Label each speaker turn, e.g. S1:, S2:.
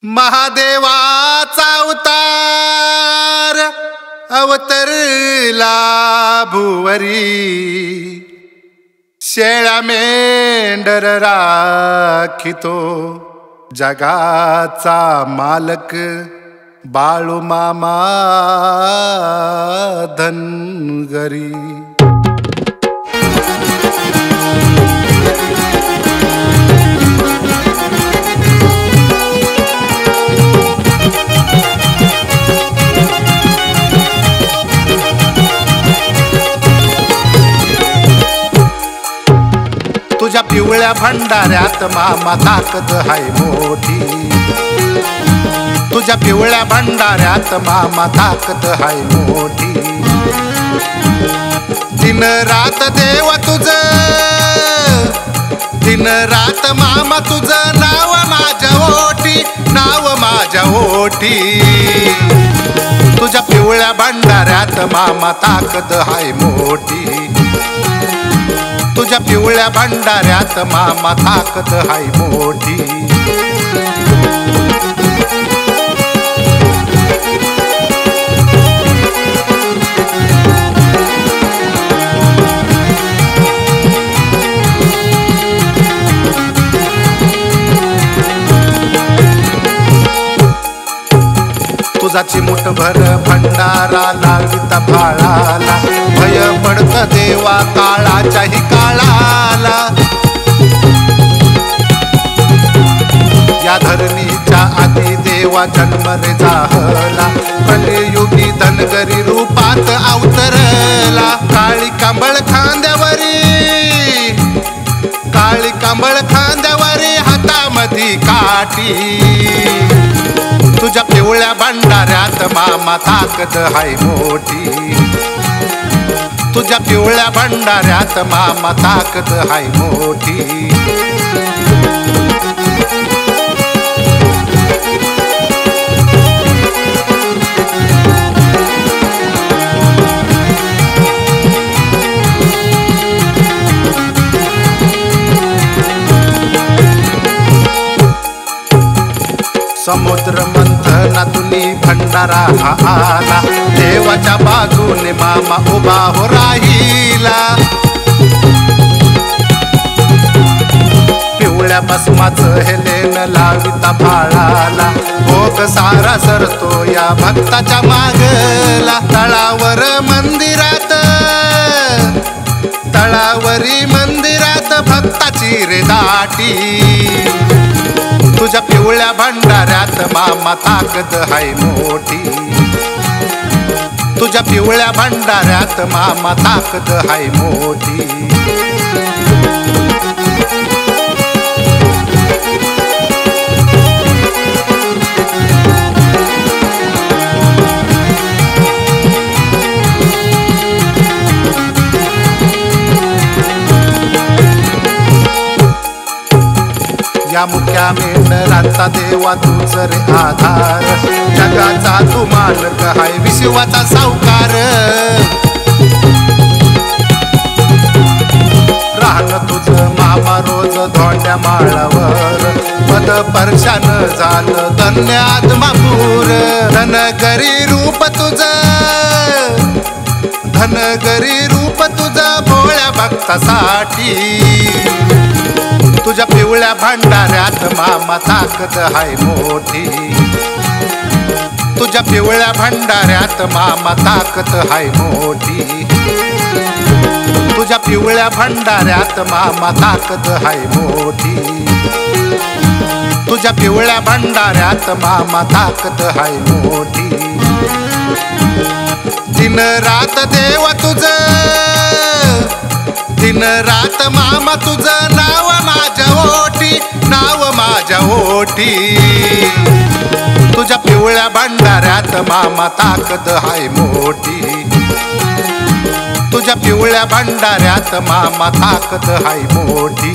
S1: महादेवाचा अवतार अवतरला भुवरी, शेळ्या मेंढर राखितो जगाचा मालक बाळू मामा धनगरी। तुझ्या पिवळ्या भंडाऱ्यात मामा ताकद हाय मोठी, तुझ्या पिवळ्या भंडाऱ्यात मामा ताकद हाय मोठी। दिन रात देव तुझं, दिन रात मामा तुझं नाव माझ्या ओठी, नाव माझ्या ओठी। तुझ्या पिवळ्या भंडाऱ्यात मामा ताकद हाय मोठी, तुझ्या पिवळ्या भंडाऱ्यात मामा ताकद हाय मोठी। तुझा चिमुटभर भंडारा लाविता फाळाला, भय पडत देवा काळाच्याही काळाला। या धरणीच्या आधी देवा जन्म रे जाहला, कलियुगी धनगरी रूपात अवतरला। काळी कांबळ खांद्यावरी, काळी कांबळ खांद्यावरी, हातामधी काठी। तुझ्या पिवळ्या भंडाऱ्यात मामा ताकद हाय मोठी, तुझ्या पिवळ्या भंडाऱ्यात मामा ताकद हाय मोठी। समुद्र मंथनातूनी भंडारा हा आला, देवाच्या बाजूने मामा उभा हो राहिला। पिवळ्या भस्माचं हेलेन लाविता फाळाला, भोग सारा सरतो या भक्ताच्या मागला। तळावर मंदिरात, तळावरी मंदिरात भक्ताची रे दाटी। तुझ्या पिवळ्या भंडाऱ्यात मामा ताकद हाय मोठी, तुझ्या पिवळ्या भंडाऱ्यात मामा ताकद हाय मोठी। या मुक्या मेंढरांचा देवा तूच रे आधार, जगाचा तू मालक हाय विश्वाचा सावकार। राहणं तुझं मामा रोज धोंड्या माळावर, पद परशान झालं धन्य आत्मापूर। धनगरी रूप तुझं, धनगरी रूप तुझं भोळ्या भक्तासाठी। तुझ्या पिवळ्या भंडाऱ्यात मामा ताकद हाय मोठी, तुझ्या पिवळ्या भंडाऱ्यात मामा ताकद हाय मोठी। तुझ्या पिवळ्या भंडाऱ्यात मामा ताकद हाय मोठी, तुझ्या पिवळ्या भंडाऱ्यात मामा ताकद हाय मोठी। दिन रात देव तुझं, दिन रात मामा तुझं नाव माझ्या ओठी, नाव माझ्या ओठी। तुझ्या पिवळ्या भंडाऱ्यात मामा ताकद हाय मोठी, तुझ्या पिवळ्या भंडाऱ्यात मामा ताकद हाय मोठी।